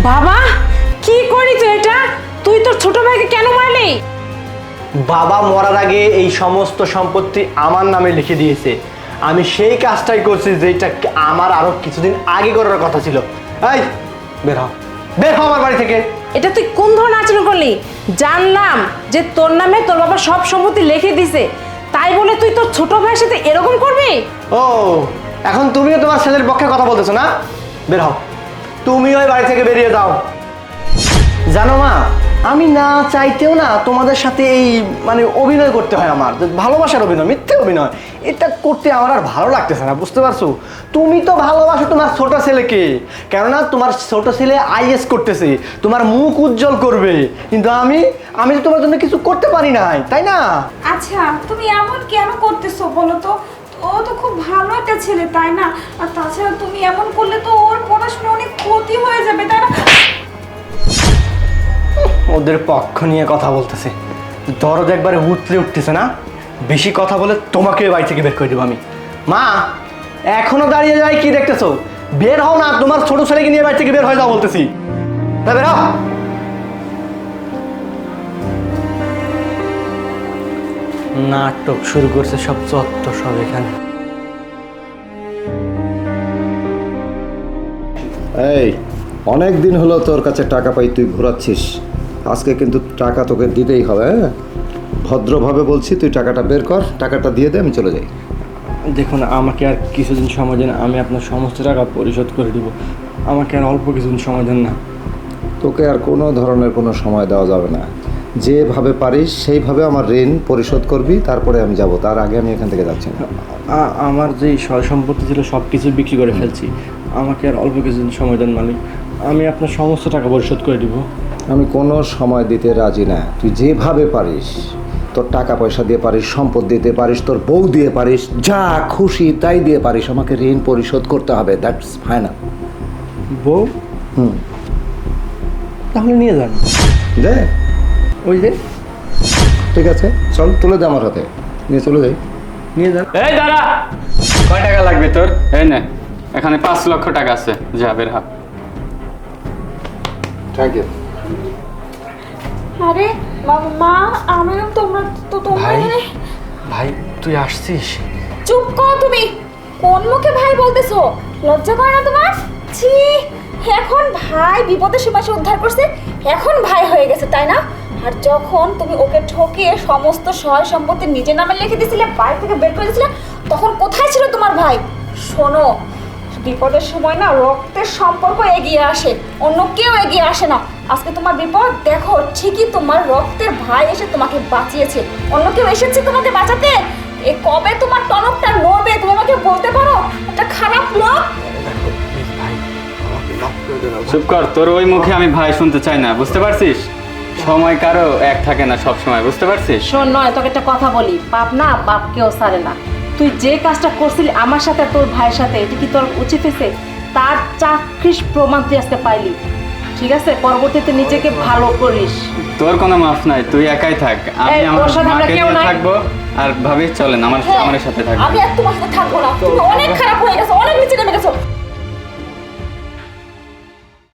বাবা কি করি তুই এটা? তুই তোর ছোট ভাইকে কেন মারলি? বাবা মরার আগে এই সমস্ত সম্পত্তি আমার নামে লিখে দিয়েছে। আমি সেই কাজটাই করছি যেটা আমার আরো কিছুদিন আগে করার কথা ছিল। এই বের হ, বের হ আমার বাড়ি থেকে। এটা তুই কোন ধরনের আচরণ করলি? জানলাম যে তোর নামে তোর বাবা সব সম্পত্তি লিখে দিছে, তাই বলে তুই তোর ছোট ভাইয়ের সাথে এরকম করবি? ও, এখন তুমিও তোমার ছেলের পক্ষে কথা বলতেছো না? বের হও, তুমি ওই বাড়ি থেকে বেরিয়ে যাও। জানো মা, আমি না চাইতেও না তোমাদের সাথে এই অভিনয় করতে হয়। আমার ভালোবাসার অভিনয়, মিথ্যে অভিনয়, এটা করতে আমার আর ভালো লাগতেছে না, বুঝতে পারছো? তুমি তো ভালোবাসো তোমার ছোট ছেলেকে, কেননা তোমার ছোট ছেলে আইএস করতেছে, তোমার মুখ উজ্জ্বল করবে, কিন্তু আমি তো তোমার জন্য কিছু করতে পারি নাই, তাই না? আচ্ছা তুমি এমন কেন করতেছো বলো তো? ও তো খুব ভালো একটা ছেলে, তাই না? আর তাছাড়া তুমি এমন করলে তো ওর পড়াশোনা অনেক ক্ষতি হয়ে যাবে, তাই না? ওদের পক্ষ নিয়ে কথা বলতেছে, দরদ একবারে উতলে উঠতেছে না? বেশি কথা বলে তোমাকে বাড়ি থেকে বের করে দেবো আমি। মা, এখনো দাঁড়িয়ে যাই কি দেখতেছো? বের হও না, তোমার ছোট ছেলেকে নিয়ে বাড়ি থেকে বের হয়ে যাও বলতেছি। তা বের হও। নাটক শুরু করছে সব চত্ব সব এখানে। এই অনেক দিন হলো তোর কাছে টাকা পাই, তুই ঘোরাচ্ছিস। আজকে কিন্তু টাকা তোকে দিতেই হবে, হ্যাঁ? ভদ্রভাবে বলছি, তুই টাকাটা বের কর, টাকাটা দিয়ে দে, আমি চলে যাই। দেখুন, আমাকে আর কিছুদিন সময় দেন, আমি আপনার সমস্ত টাকা পরিশোধ করে দিব। আমাকে আর অল্প কিছুদিন সময় দেন না। তোকে আর কোনো ধরনের কোনো সময় দেওয়া যাবে না। যেভাবে পারিস সেইভাবে আমার ঋণ পরিশোধ করবি, তারপরে আমি যাব। তার আগে আমি এখান থেকে যাচ্ছি না। আমার যে সয় সম্পত্তি ছিল সব কিছু বিক্রি করে ফেলছি। আমাকে আর অল্প কিছুদিন সময় দেন মালিক, আমি আপনার সমস্ত টাকা পরিশোধ করে দিব। আমি কোনো সময় দিতে রাজি না। তুই যেভাবে পারিস, তোর টাকা পয়সা দিয়ে পারিস, সম্পদ দিতে পারিস, তোর বউ দিয়ে পারিস, যা খুশি তাই দিয়ে পারিস, আমাকে ঋণ পরিশোধ করতে হবে, দ্যাটস ফাইনাল। বউ? তাহলে নিয়ে যান। দে, ওই যে ঠিক আছে, চল তুলে দে আমার হাতে, নিয়ে চলে যাই। নিয়ে যান। এই দাঁড়া, কয় টাকা লাগবে তোর? এই নে, এখানে 5 লক্ষ টাকা আছে, যা বের হ। Thank you. আরে মা, আমি তোমরা তো তোমরা ভাই, এখানে। ভাই তুই আসছিস? চুপ কর তুমি, কোন মুখে ভাই বলতেছো? লজ্জা করে না তোমার? ছি, এখন ভাই বিপদের সময় সে উদ্ধার করছে, এখন ভাই হয়ে গেছে, তাই না? আর যখন তুমি ওকে ঠকিয়ে সমস্ত সয় সম্পত্তি নিজের নামে লিখে দিয়েছিলে, বাড়ি থেকে বের করে দিয়েছিলে, তখন কোথায় ছিল তোমার ভাই? শোনো, বিপদের সময় না রক্তের সম্পর্ক এগিয়ে আসে, অন্য কেউ এগিয়ে আসে না। আজকে তোমার বিপদ, দেখো ঠিকই তোমার রক্তের ভাই এসে তোমাকে বাঁচিয়েছে, অন্য কেউ এসেছে তোমাকে বাঁচাতে? এ কবে তোমার টনকটা নড়বে তুমি আমাকে বলতে পারো? একটা খারাপ লোক। চুপ কর, তোর ওই মুখে আমি ভাই শুনতে চাই না, বুঝতে পারছিস? সময় কারো এক থাকে না সব সময়, বুঝতে পারছিস? শোন, নয় তোকে একটা কথা বলি, বাপ না বাপকেও ছাড়ে না। তুই যে কাজটা করছিলি আমার সাথে তোর ভাইয়ের সাথে, এটা কি তোর উচিত হয়েছে? তার চাক্ষুষ প্রমাণ তুই আজকে পাইলি, ঠিক আছে? পরবর্তীতে নিজেকে ভালো করিস। তোর কোনো মাফ নাই, তুই একাই থাক। আমি এই, আমার ওর সাথে আমরা মাকে কেউ নিয়ে নাই। থাকবো, আর ভাবি চলেন আমার হ্যাঁ, আমার সাথে থাকবো। আমি আর তোমার সাথে থাকবো না, তুমি অনেক খারাপ হয়ে গেছো, অনেক নিচে নেমে গেছো।